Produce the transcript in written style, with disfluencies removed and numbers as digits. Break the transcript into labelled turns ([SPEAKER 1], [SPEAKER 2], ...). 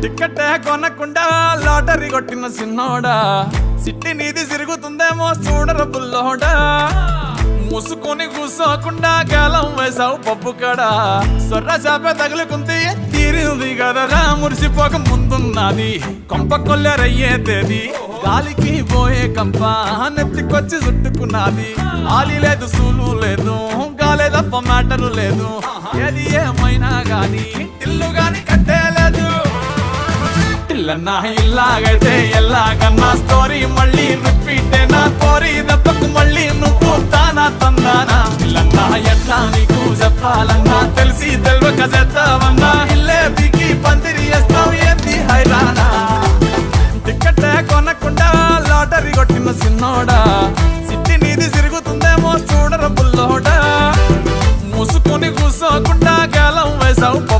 [SPEAKER 1] టికెట్టే కొనకుండా లాటరీ కొట్టిన సిన్నోడా సిట్టి నీది సిరుగుతుందేమో చూడర బుల్లోడా మూసుకొని కూసోకుండా గాలం వేసావు పప్పు కడా సొర్ర చాప తగులుకుంది తీరింది కదరా మురిసిపోక ముందున్నది కొంప కొల్లెరయ్యే తేది గాలికి పోయే కంప నెత్తికొచ్చి చుట్టుకున్నది ఆలి లేదు సూలు లేదు గాలే తప్ప మ్యాటరు లేదు ఏది ఏమైనా గాని ఇల్లు గాని కట్టేలేదు ఇల్లన్నా ఇల్లాగైతే ఎల్లాగన్నా స్టోరీ మళ్ళీ రిపీట్ నా కోరి దెబ్బకు మళ్ళీ నువ్వు తానా తందానా ఇల్లన్నా ఎట్లా నీకు చెప్పాలన్నా తెలిసి తెలియక చేస్తావన్నా ఇల్లే బిగి పందిరి వేస్తావు ఏంది హైరానా టికెట్ కొనకుండా లాటరీ కొట్టిన సిన్నోడా సిట్టి నీది సిరుగుతుందేమో చూడర బుల్లోడా మూసుకొని కూసోకుండా గాలం వేసావు పప్పు